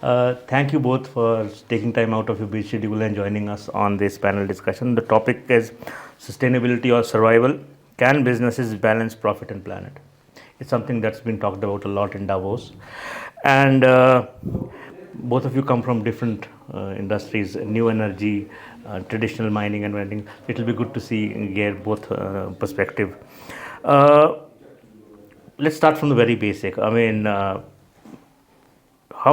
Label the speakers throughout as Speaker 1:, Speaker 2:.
Speaker 1: Thank you both for taking time out of your busy schedule and joining us on this panel discussion. The topic is sustainability or survival. Can businesses balance profit and planet? It's something that's been talked about a lot in Davos. And both of you come from different industries, new energy, traditional mining and mining. It will be good to see get both perspective. Uh, let's start from the very basic. How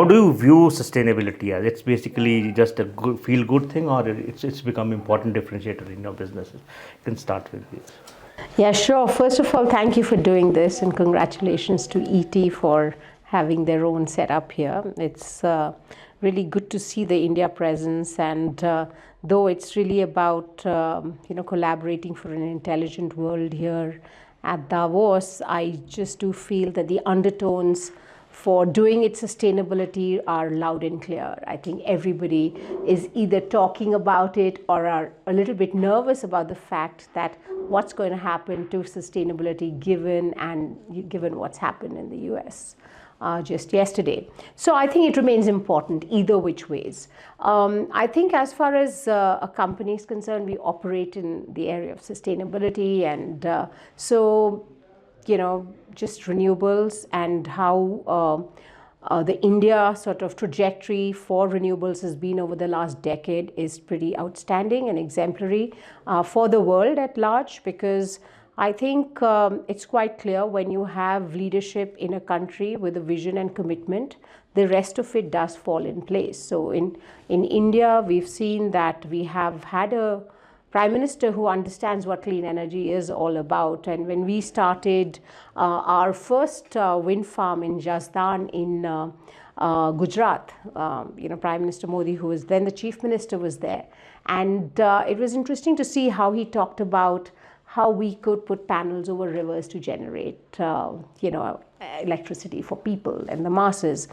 Speaker 1: do you view sustainability as? It's basically just a good, feel good thing, or it's become important differentiator in your businesses? You can start with this.
Speaker 2: Yeah, sure. First of all, thank you for doing this, and congratulations to ET for having their own setup here. It's really good to see the India presence, and though it's really about collaborating for an intelligent world here at Davos, I just do feel that the undertones for doing its sustainability are loud and clear. I think everybody is either talking about it or are a little bit nervous about the fact that what's going to happen to sustainability given what's happened in the US just yesterday. So I think it remains important either which ways. I think as far as a company is concerned, we operate in the area of sustainability, and just renewables and how the India sort of trajectory for renewables has been over the last decade is pretty outstanding and exemplary for the world at large, because I think it's quite clear when you have leadership in a country with a vision and commitment, the rest of it does fall in place. So in India, we've seen that we have had a Prime Minister who understands what clean energy is all about. And when we started our first wind farm in Jasdan in Gujarat, Prime Minister Modi, who was then the Chief Minister, was there. And it was interesting to see how he talked about how we could put panels over rivers to generate, electricity for people and the masses.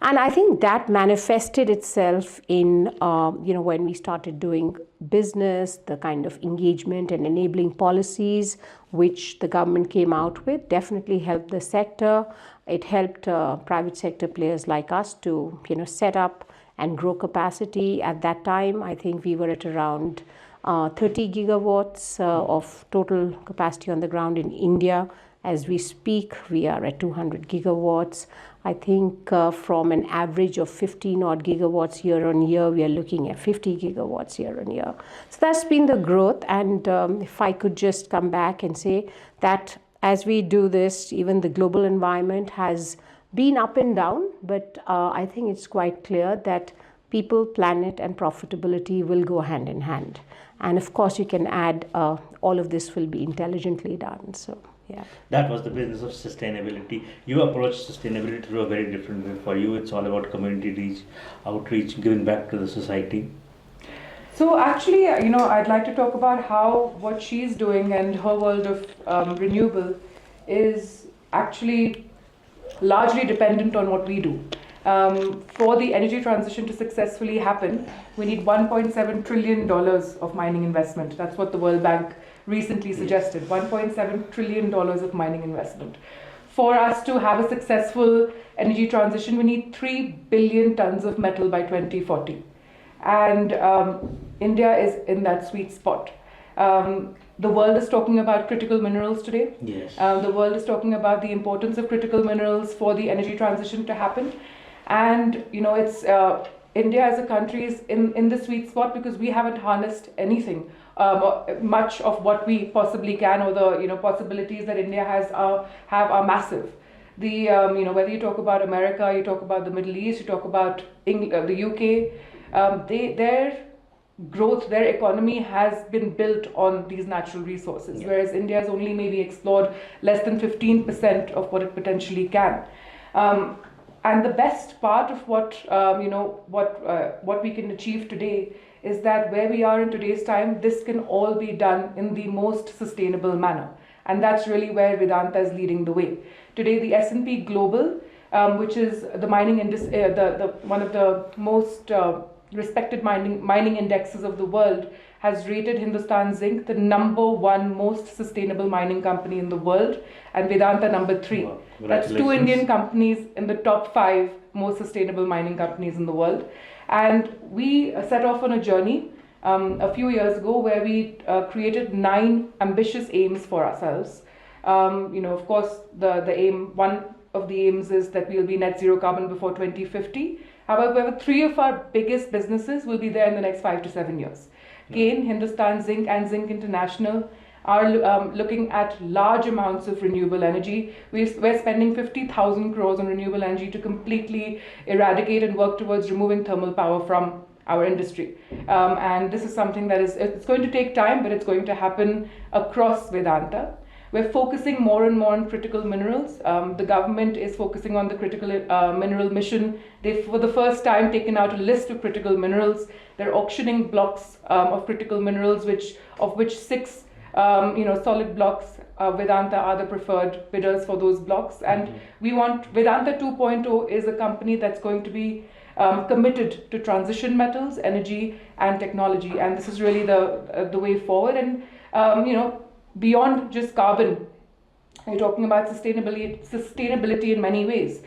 Speaker 2: And I think that manifested itself in, when we started doing business, the kind of engagement and enabling policies which the government came out with definitely helped the sector. It helped private sector players like us to, set up and grow capacity. At that time, I think we were at around 30 gigawatts of total capacity on the ground in India. As we speak, we are at 200 gigawatts. I think from an average of 15 odd gigawatts year on year, we are looking at 50 gigawatts year on year. So that's been the growth. And if I could just come back and say that as we do this, even the global environment has been up and down, but I think it's quite clear that people, planet, and profitability will go hand in hand. And of course, you can add all of this will be intelligently done. So. Yeah.
Speaker 1: That was the business of sustainability. You approach sustainability through a very different way. For you, it's all about community reach, outreach, giving back to the society.
Speaker 3: So actually, I'd like to talk about what she's doing and her world of renewable is actually largely dependent on what we do. For the energy transition to successfully happen, we need $1.7 trillion of mining investment. That's what the World Bank recently suggested, $1.7 trillion of mining investment. For us to have a successful energy transition, we need 3 billion tons of metal by 2040. And India is in that sweet spot. The world is talking about critical minerals today.
Speaker 1: Yes.
Speaker 3: The world is talking about the importance of critical minerals for the energy transition to happen. And, it's India as a country is in the sweet spot because we haven't harnessed anything. Much of what we possibly can, or the possibilities that India have are massive. The whether you talk about America, you talk about the Middle East, you talk about the UK, their growth, their economy has been built on these natural resources, whereas India has only maybe explored less than 15% of what it potentially can. And the best part of what we can achieve today is that where we are in today's time, this can all be done in the most sustainable manner. And that's really where Vedanta is leading the way. Today, the S&P Global, which is the mining one of the most respected mining indexes of the world, has rated Hindustan Zinc the #1 most sustainable mining company in the world, and Vedanta #3.
Speaker 1: Wow.
Speaker 3: That's 2 Indian companies in the top 5 most sustainable mining companies in the world. And we set off on a journey a few years ago where we created 9 ambitious aims for ourselves. Of course, one of the aims is that we'll be net zero carbon before 2050. However, 3 of our biggest businesses will be there in the next 5 to 7 years. Again, Hindustan Zinc and Zinc International are looking at large amounts of renewable energy. We're spending 50,000 crores on renewable energy to completely eradicate and work towards removing thermal power from our industry. And this is something that it's going to take time, but it's going to happen across Vedanta. We're focusing more and more on critical minerals. The government is focusing on the critical mineral mission. They've, for the first time, taken out a list of critical minerals. They're auctioning blocks of critical minerals, of which 6 solid blocks, Vedanta are the preferred bidders for those blocks. And we want Vedanta 2.0 is a company that's going to be committed to transition metals, energy, and technology. And this is really the way forward. And beyond just carbon, we're talking about sustainability in many ways.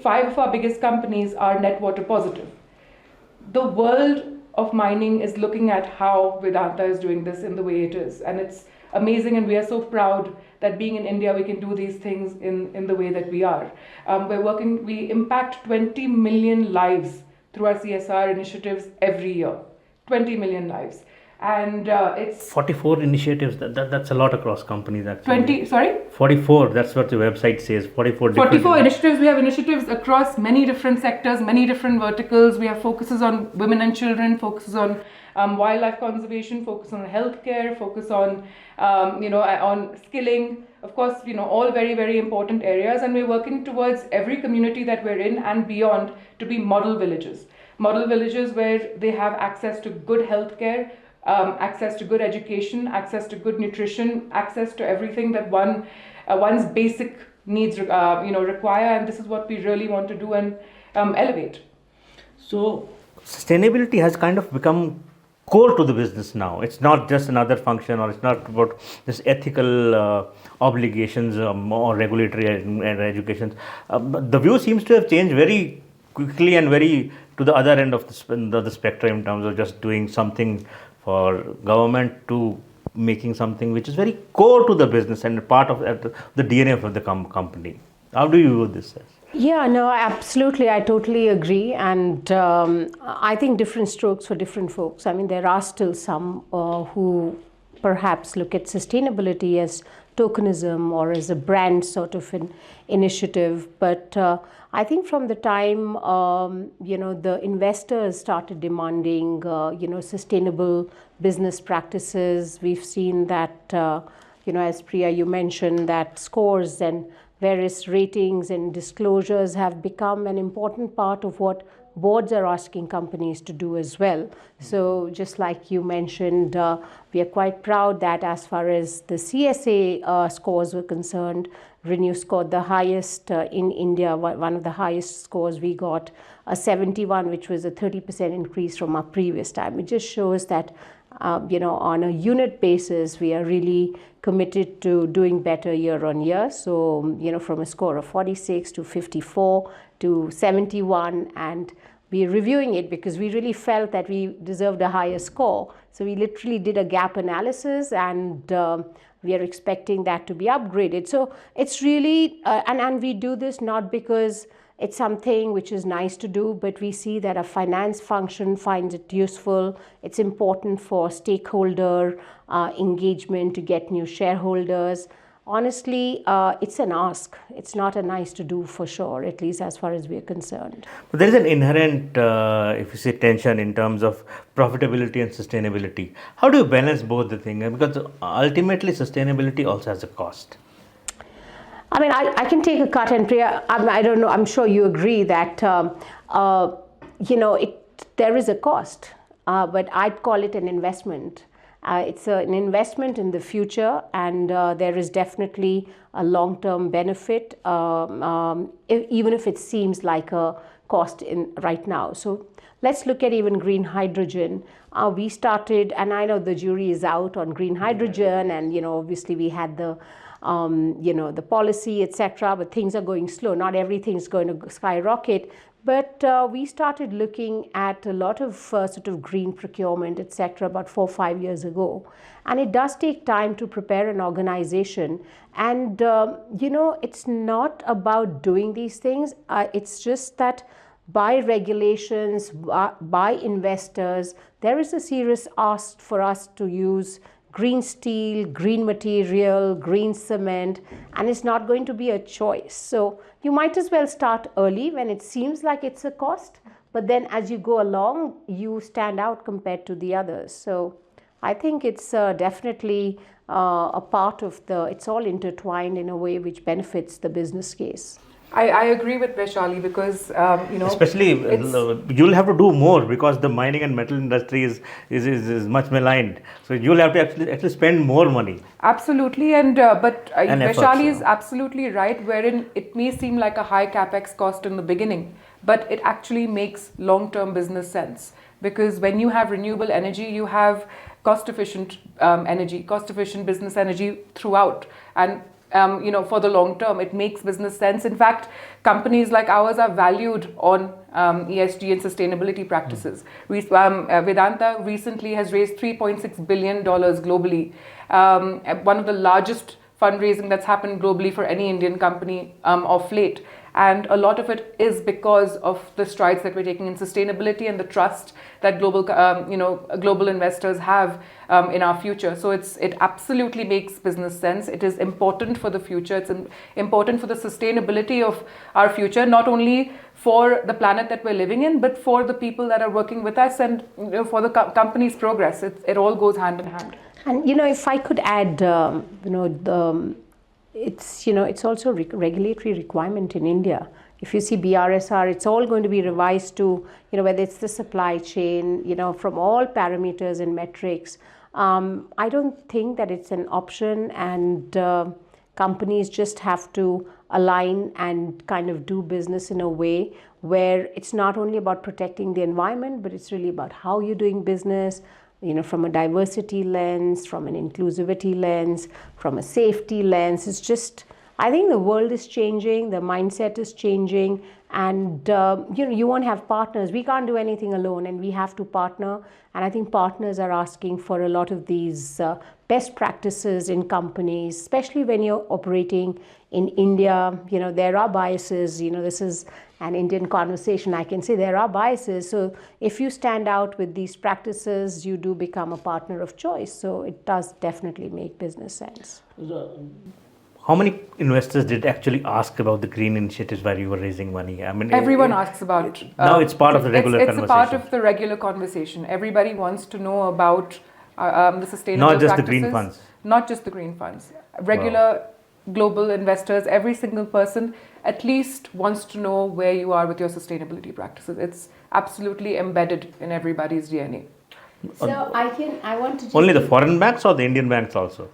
Speaker 3: 5 of our biggest companies are net water positive. The world of mining is looking at how Vedanta is doing this in the way it is. And it's amazing, and we are so proud that being in India, we can do these things in the way that we are. We impact 20 million lives through our CSR initiatives every year. 20 million lives. And it's
Speaker 1: 44 initiatives. That's a lot across companies, actually. 44. That's what the website says. 44
Speaker 3: initiatives. We have initiatives across many different sectors, many different verticals. We have focuses on women and children, focuses on wildlife conservation, focus on healthcare, focus on on skilling. Of course, all very, very important areas. And we're working towards every community that we're in and beyond to be model villages. Model villages where they have access to good healthcare, access to good education, access to good nutrition, access to everything that one's basic needs require, and this is what we really want to do and elevate.
Speaker 1: So sustainability has kind of become core to the business now. It's not just another function, or it's not about this ethical obligations or regulatory and education. The view seems to have changed very quickly and very to the other end of the spectrum in terms of just doing something for government to making something which is very core to the business and part of the DNA of the company. How do you view this as?
Speaker 2: Yeah, no, absolutely. I totally agree. And I think different strokes for different folks. I mean, there are still some who perhaps look at sustainability as tokenism or as a brand sort of an initiative. But I think from the time, the investors started demanding, sustainable business practices, we've seen that, as Priya, you mentioned, that scores and various ratings and disclosures have become an important part of what boards are asking companies to do as well. So just like you mentioned, we are quite proud that as far as the CSA scores were concerned, ReNew scored the highest in India, one of the highest scores. We got a 71, which was a 30% increase from our previous time. It just shows that on a unit basis, we are really committed to doing better year on year. So, from a score of 46 to 54 to 71, and we're reviewing it because we really felt that we deserved a higher score. So we literally did a gap analysis, and we are expecting that to be upgraded. So it's really, and we do this not because it's something which is nice to do, but we see that a finance function finds it useful. It's important for stakeholder engagement to get new shareholders. Honestly, it's an ask. It's not a nice to do for sure, at least as far as we're concerned.
Speaker 1: But there is an inherent, if you say, tension in terms of profitability and sustainability. How do you balance both the things? Because ultimately, sustainability also has a cost.
Speaker 2: I mean, I can take a cut, and Priya, I don't know, I'm sure you agree that, there is a cost, but I'd call it an investment. It's an investment in the future, and there is definitely a long-term benefit, even if it seems like a cost in right now. So let's look at even green hydrogen. We started, and I know the jury is out on green hydrogen, and obviously we had the the policy, etc. But things are going slow. Not everything is going to skyrocket. But we started looking at a lot of sort of green procurement, etc., about 4 or 5 years ago. And it does take time to prepare an organization. And, it's not about doing these things. It's just that by regulations, by investors, there is a serious ask for us to use green steel, green material, green cement, and it's not going to be a choice. So you might as well start early when it seems like it's a cost, but then as you go along, you stand out compared to the others. So I think it's definitely a part of it's all intertwined in a way which benefits the business case.
Speaker 3: I agree with Vaishali because
Speaker 1: especially you'll have to do more because the mining and metal industry is much maligned. So you'll have to actually spend more money.
Speaker 3: Absolutely, and Vaishali is
Speaker 1: so.
Speaker 3: absolutely right. Wherein it may seem like a high capex cost in the beginning, but it actually makes long-term business sense because when you have renewable energy, you have cost-efficient energy, cost-efficient business energy throughout, and for the long term, it makes business sense. In fact, companies like ours are valued on ESG and sustainability practices. Vedanta recently has raised $3.6 billion globally, one of the largest fundraising that's happened globally for any Indian company of late. And a lot of it is because of the strides that we're taking in sustainability and the trust that global investors have in our future. So it absolutely makes business sense. It is important for the future. It's important for the sustainability of our future, not only for the planet that we're living in, but for the people that are working with us and for the company's progress. It all goes hand in hand.
Speaker 2: And if I could add, it's also regulatory requirement in India. If you see BRSR, it's all going to be revised to, whether it's the supply chain, from all parameters and metrics. I don't think that it's an option, and companies just have to align and kind of do business in a way where it's not only about protecting the environment, but it's really about how you're doing business, from a diversity lens, from an inclusivity lens, from a safety lens. It's just, I think the world is changing, the mindset is changing, and you won't have partners. We can't do anything alone, and we have to partner. And I think partners are asking for a lot of these best practices in companies, especially when you're operating in India. There are biases. This is an Indian conversation. I can say there are biases. So if you stand out with these practices, you do become a partner of choice. So it does definitely make business sense.
Speaker 1: How many investors did actually ask about the green initiatives while you were raising money? I mean,
Speaker 3: everyone asks about.
Speaker 1: Now it's part of the regular conversation.
Speaker 3: It's a part of the regular conversation. Everybody wants to know about the sustainable
Speaker 1: practices. Not just
Speaker 3: practices.
Speaker 1: the green funds.
Speaker 3: Not just the green funds. Regular global investors, every single person at least wants to know where you are with your sustainability practices. It's absolutely embedded in everybody's DNA.
Speaker 2: So I want to just
Speaker 1: only the foreign banks or the Indian banks also?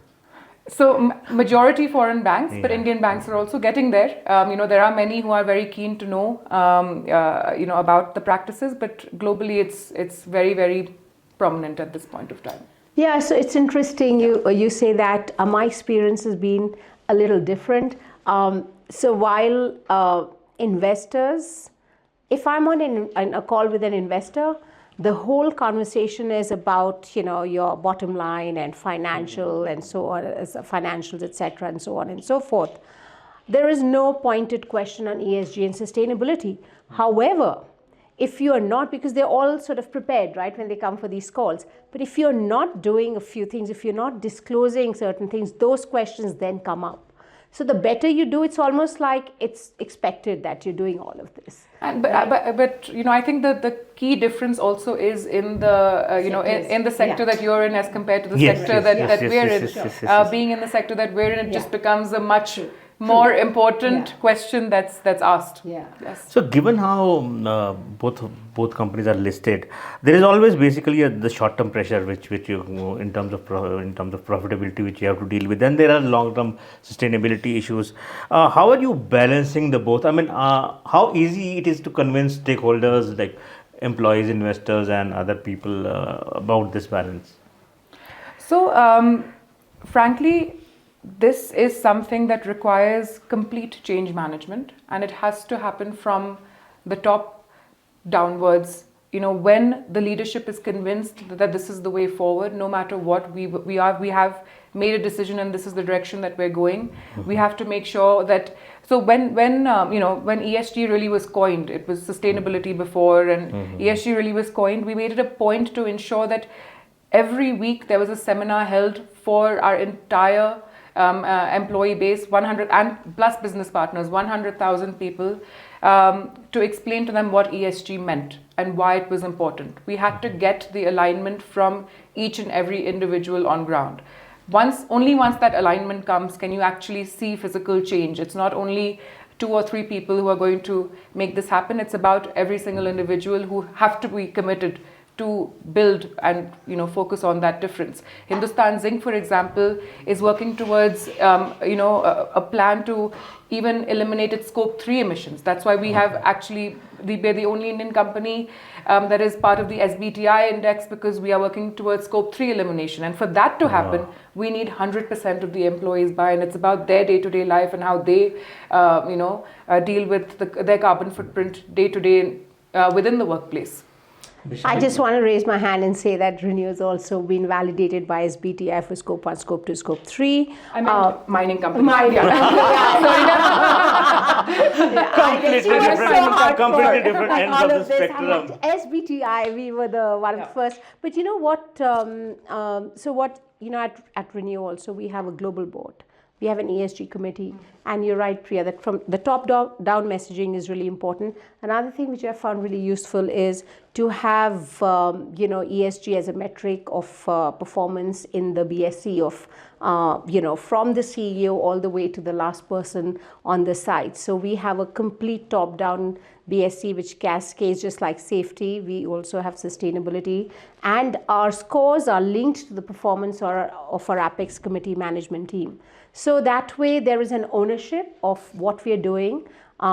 Speaker 3: So majority foreign banks, but Indian banks are also getting there. There are many who are very keen to know, about the practices, but globally it's very, very prominent at this point of time.
Speaker 2: Yeah, so it's interesting you say that. My experience has been a little different. So while investors, if I'm on a call with an investor, the whole conversation is about your bottom line and financial and so on, financials, etc., and so on and so forth. There is no pointed question on ESG and sustainability. However, if you are not, because they're all sort of prepared, right, when they come for these calls, but if you're not doing a few things, if you're not disclosing certain things, those questions then come up. So the better you do, it's almost like it's expected that you're doing all of this.
Speaker 3: But I think that the key difference also is in the in the sector that you're in as compared to the sector that we're in. Being in the sector that we're in, it just becomes a much more important
Speaker 2: Yeah.
Speaker 3: question that's asked.
Speaker 2: Yeah.
Speaker 3: Yes.
Speaker 1: So, given how both companies are listed, there is always basically the short-term pressure, which you in terms of in terms of profitability, which you have to deal with. Then there are long-term sustainability issues. How are you balancing the both? I mean, how easy it is to convince stakeholders like employees, investors, and other people about this balance?
Speaker 3: So, frankly, this is something that requires complete change management, and it has to happen from the top downwards. You know, when the leadership is convinced that this is the way forward, no matter what we have made a decision and this is the direction that we're going. We have to make sure that. So when when ESG really was coined, it was sustainability before, and ESG really was coined. We made it a point to ensure that every week there was a seminar held for our entire employee base, 100 and plus business partners, 100,000 people, to explain to them what ESG meant and why it was important. We had to get the alignment from each and every individual on ground. Only once that alignment comes can you actually see physical change. It's not only 2 or 3 people who are going to make this happen. It's about every single individual who have to be committed to build and focus on that difference. Hindustan Zinc, for example, is working towards a plan to even eliminate its scope 3 emissions. That's why we have actually we're the only Indian company that is part of the SBTI index, because we are working towards scope 3 elimination. And for that to happen, we need 100% of the employees buy-in. It's about their day-to-day life and how they deal with their carbon footprint day-to-day within the workplace.
Speaker 2: I just want to raise my hand and say that ReNew has also been validated by SBTI for Scope 1, Scope 2, Scope 3.
Speaker 3: I meant mining companies.
Speaker 2: Mining.
Speaker 1: Completely different ends of the spectrum.
Speaker 2: SBTI, we were the one of the first. But you know what? At ReNew also we have a global board. We have an ESG committee, and you're right, Priya, that from the top down messaging is really important. Another thing which I found really useful is to have ESG as a metric of performance in the BSC of from the CEO all the way to the last person on the site. So we have a complete top down BSC which cascades just like safety. We also have sustainability, and our scores are linked to the performance of our Apex committee management team. So that way there is an ownership of what we are doing, we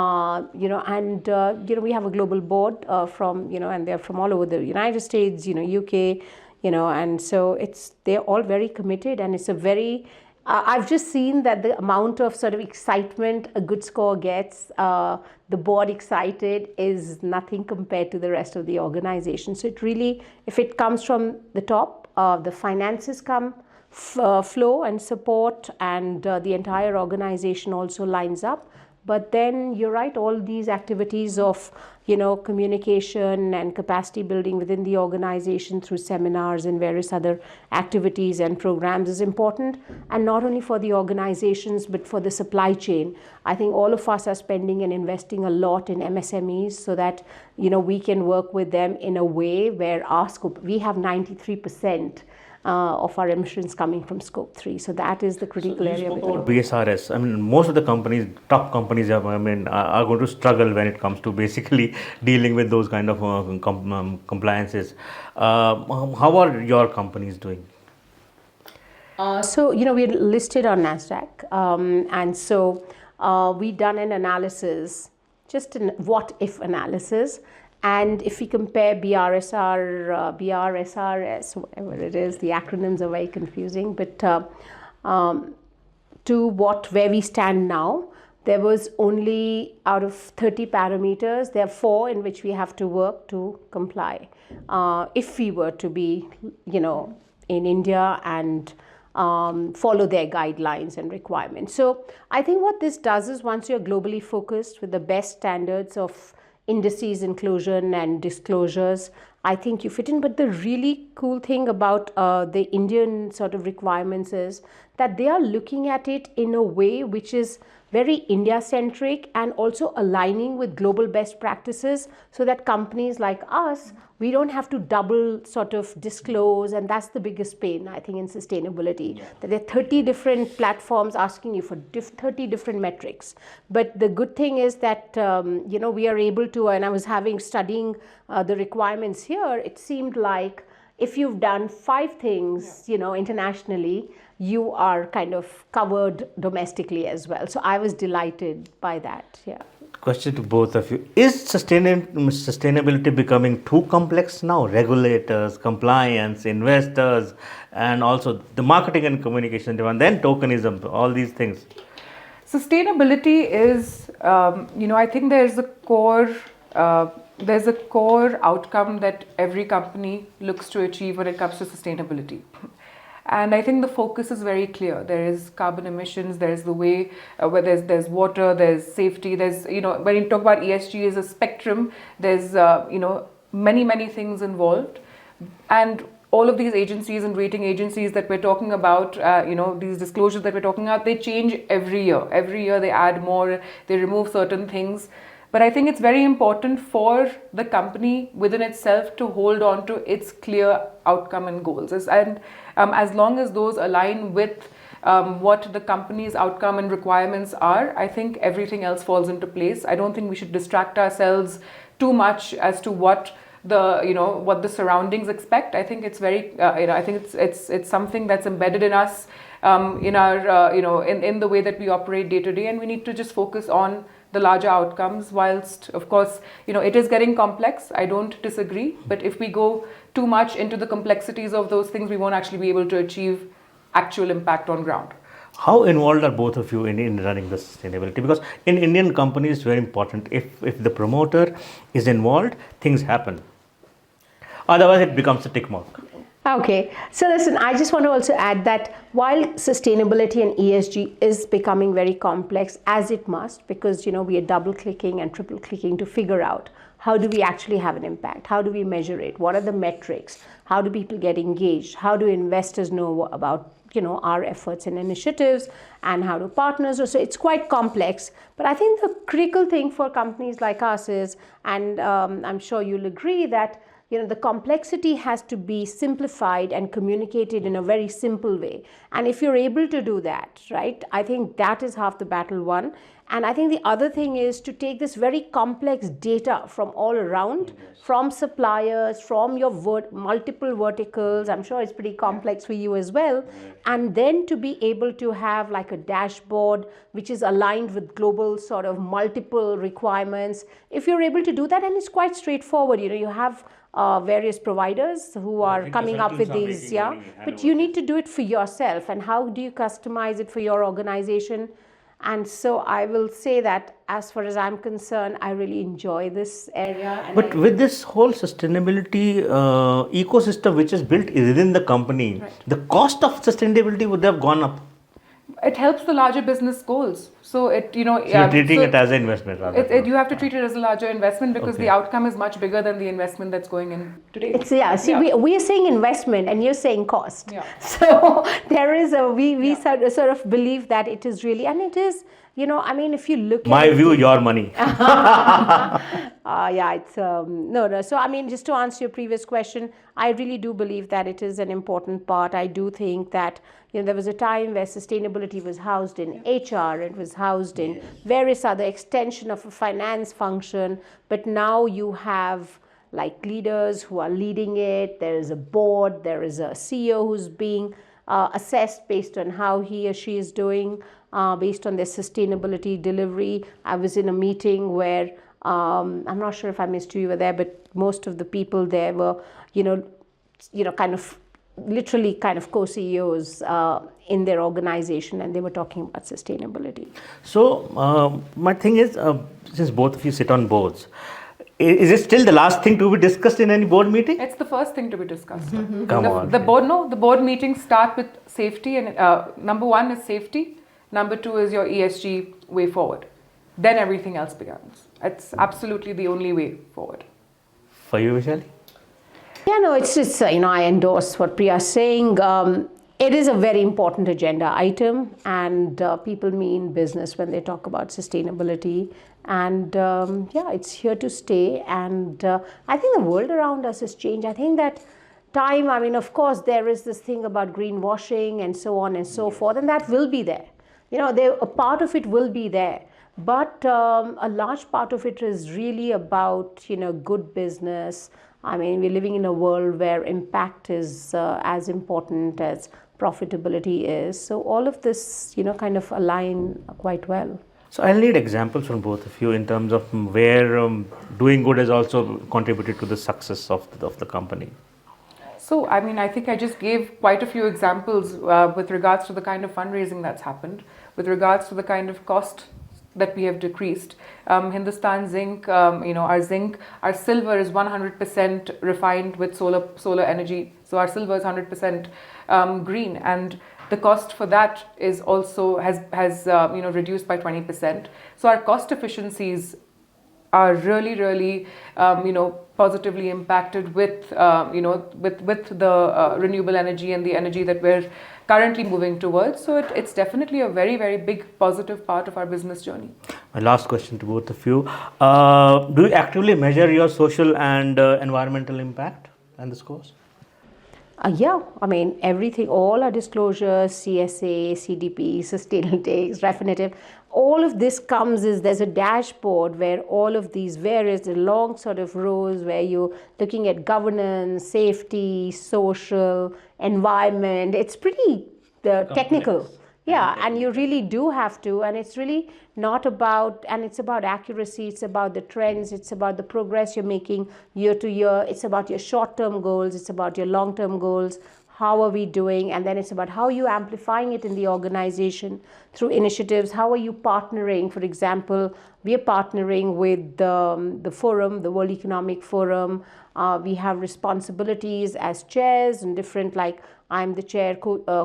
Speaker 2: have a global board and they're from all over the United States, UK, and so they're all very committed, and it's a very, I've just seen that the amount of sort of excitement a good score gets, the board excited, is nothing compared to the rest of the organization. So it really, if it comes from the top, the finances come, flow and support, and the entire organization also lines up. But then you're right, all these activities of communication and capacity building within the organization through seminars and various other activities and programs is important, and not only for the organizations but for the supply chain. I think all of us are spending and investing a lot in MSMEs so that we can work with them in a way where our scope, we have 93% of our emissions coming from scope 3. So that is the critical area.
Speaker 1: BSRS. I mean, most of the companies, top companies, are going to struggle when it comes to basically dealing with those kind of compliances. How are your companies doing?
Speaker 2: We're listed on NASDAQ, and so we done an analysis, just a what-if analysis. And if we compare BRSRS, whatever it is, the acronyms are very confusing, but to where we stand now, there was only out of 30 parameters, there are 4 in which we have to work to comply. If we were to be, in India and follow their guidelines and requirements. So I think what this does is, once you're globally focused with the best standards of indices, inclusion and disclosures, I think you fit in. But the really cool thing about the Indian sort of requirements is that they are looking at it in a way which is very India-centric and also aligning with global best practices so that companies like us, we don't have to double sort of disclose, and that's the biggest pain, I think, in sustainability. That there are 30 different platforms asking you for 30 different metrics. But the good thing is that, we are able to, and I was studying the requirements here, it seemed like if you've done 5 things, internationally, you are kind of covered domestically as well. So I was delighted by that, yeah.
Speaker 1: Question to both of you. Is sustainability becoming too complex now? Regulators, compliance, investors, and also the marketing and communication demand, then tokenism, all these things.
Speaker 3: Sustainability is, I think there's a core outcome that every company looks to achieve when it comes to sustainability. And I think the focus is very clear. There is carbon emissions, there's the way where there's water, there's safety, there's, when you talk about ESG as a spectrum, there's, many things involved. And all of these agencies and rating agencies that we're talking about, these disclosures that we're talking about, they change every year. Every year they add more, they remove certain things. But I think it's very important for the company within itself to hold on to its clear outcome and goals. And as long as those align with what the company's outcome and requirements are, I think everything else falls into place. I don't think we should distract ourselves too much as to what the surroundings expect. I think it's very, I think it's something that's embedded in us, in our, in the way that we operate day to day, and we need to just focus on the larger outcomes, whilst of course it is getting complex. I don't disagree, but if we go too much into the complexities of those things, we won't actually be able to achieve actual impact on ground.
Speaker 1: How involved are both of you in running the sustainability? Because in Indian companies, it's very important. If the promoter is involved, things happen. Otherwise, it becomes a tick mark.
Speaker 2: Okay, so listen, I just want to also add that while sustainability and ESG is becoming very complex, as it must, because we are double clicking and triple clicking to figure out how do we actually have an impact, how do we measure it, what are the metrics, how do people get engaged, how do investors know about our efforts and initiatives, and how do partners. So it's quite complex, but I think the critical thing for companies like us is, and I'm sure you'll agree that the complexity has to be simplified and communicated in a very simple way. And if you're able to do that, right, I think that is half the battle won. And I think the other thing is to take this very complex data from all around, from suppliers, from your multiple verticals. I'm sure it's pretty complex for you as well. And then to be able to have like a dashboard which is aligned with global sort of multiple requirements. If you're able to do that, and it's quite straightforward, you have various providers who are coming up with these, but you need to do it for yourself. And how do you customize it for your organization? And so I will say that as far as I'm concerned, I really enjoy this area.
Speaker 1: But with this whole sustainability ecosystem which is built within the company, right, the cost of sustainability would have gone up.
Speaker 3: It helps the larger business goals. So it,
Speaker 1: so you're treating it as an investment rather.
Speaker 3: You have to treat it as a larger investment because the outcome is much bigger than the investment that's going in today.
Speaker 2: We are saying investment and you're saying cost. Yeah. So there is we sort of believe that it is really, and it is, if you look
Speaker 1: my
Speaker 2: at
Speaker 1: view, your money.
Speaker 2: It's no. So just to answer your previous question, I really do believe that it is an important part. I do think that there was a time where sustainability was housed in HR, it was housed in various other extension of a finance function, but now you have like leaders who are leading it. There is a board, there is a CEO who's being assessed based on how he or she is doing, based on their sustainability delivery. I was in a meeting where I'm not sure if I missed you were there, but most of the people there were, kind of literally kind of co-CEOs in their organization, and they were talking about sustainability.
Speaker 1: So my thing is, since both of you sit on boards, is it still the last thing to be discussed in any board meeting?
Speaker 3: It's the first thing to be discussed.
Speaker 1: Mm-hmm.
Speaker 3: The board meetings start with safety, and number one is safety. Number two is your ESG way forward. Then everything else begins. It's absolutely the only way forward.
Speaker 1: For you, Vaishali?
Speaker 2: Yeah, no, it's just, I endorse what Priya is saying. It is a very important agenda item, and people mean business when they talk about sustainability. And yeah, it's here to stay. And I think the world around us has changed. I think that time, I mean, of course, there is this thing about greenwashing and so on and so forth, and that will be there. A part of it will be there. But a large part of it is really about, good business. I mean, we're living in a world where impact is as important as profitability is. So all of this, kind of align quite well.
Speaker 1: So I'll need examples from both of you in terms of where doing good has also contributed to the success of the company.
Speaker 3: So, I mean, I think I just gave quite a few examples with regards to the kind of fundraising that's happened, with regards to the kind of cost that we have decreased. Hindustan Zinc, our zinc, our silver is 100% refined with solar energy. So our silver is 100% green, and the cost for that is also has reduced by 20%. So our cost efficiencies are really positively impacted with the renewable energy and the energy that we're currently moving towards. So it's definitely a very, very big positive part of our business journey.
Speaker 1: My last question to both of you. Do you actively measure your social and environmental impact and the scores?
Speaker 2: Yeah, I mean, everything, all our disclosures, CSA, CDP, Sustainalytics, Refinitiv, all of this there's a dashboard where all of these various long sort of rows where you're looking at governance, safety, social, environment. It's pretty technical. Yeah, and you really do have to, and it's really not about, and it's about accuracy, it's about the trends, it's about the progress you're making year to year, it's about your short-term goals, it's about your long-term goals, how are we doing, and then it's about how you're amplifying it in the organization through initiatives, how are you partnering. For example, we are partnering with the forum, the World Economic Forum. We have responsibilities as chairs and different, like I'm the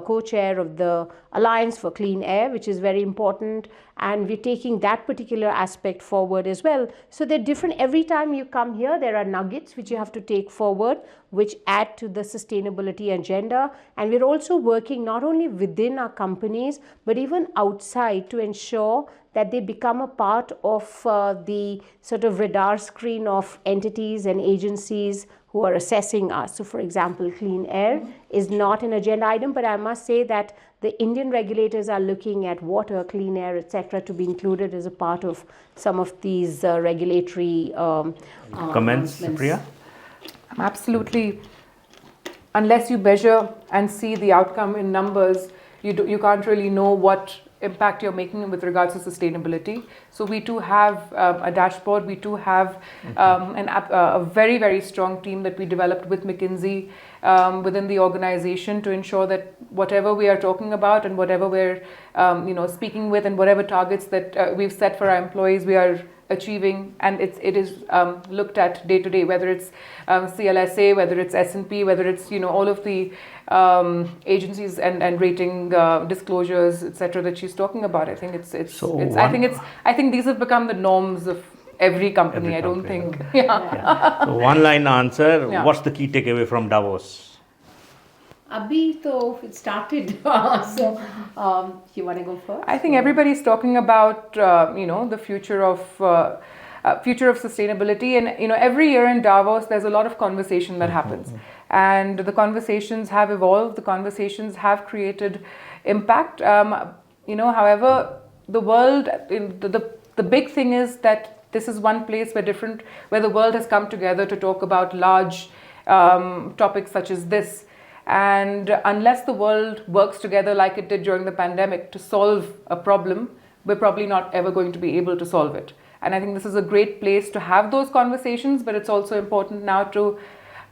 Speaker 2: co-chair of the Alliance for Clean Air, which is very important, and we're taking that particular aspect forward as well. So they're different. Every time you come here, there are nuggets which you have to take forward, which add to the sustainability agenda. And we're also working not only within our companies, but even outside to ensure that they become a part of the sort of radar screen of entities and agencies who are assessing us. So for example, clean air is not an agenda item, but I must say that the Indian regulators are looking at water, clean air, etc., to be included as a part of some of these regulatory
Speaker 1: comments, Priya?
Speaker 3: Absolutely. Unless you measure and see the outcome in numbers, you can't really know what impact you're making with regards to sustainability. So we do have a dashboard. We do have a very, very strong team that we developed with McKinsey within the organization to ensure that whatever we are talking about and whatever we're speaking with and whatever targets that we've set for our employees, we are achieving, and it is looked at day to day, whether it's CLSA, whether it's S&P, whether it's all of the agencies and rating disclosures, etc., that she's talking about. I think I think these have become the norms of every company. I don't think.
Speaker 1: Yeah. So one line answer. Yeah. What's the key takeaway from Davos?
Speaker 2: Abhi, so it started. So you want to go first?
Speaker 3: I think everybody's talking about the future of sustainability, and every year in Davos there's a lot of conversation that happens, and the conversations have evolved. The conversations have created impact. However, the world, the big thing is that this is one place where the world has come together to talk about large topics such as this. And unless the world works together like it did during the pandemic to solve a problem, we're probably not ever going to be able to solve it. And I think this is a great place to have those conversations, but it's also important now to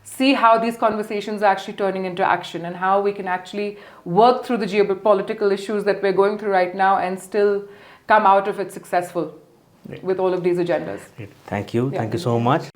Speaker 3: see how these conversations are actually turning into action and how we can actually work through the geopolitical issues that we're going through right now and still come out of it successful with all of these agendas.
Speaker 1: Thank you. Yeah. Thank you so much.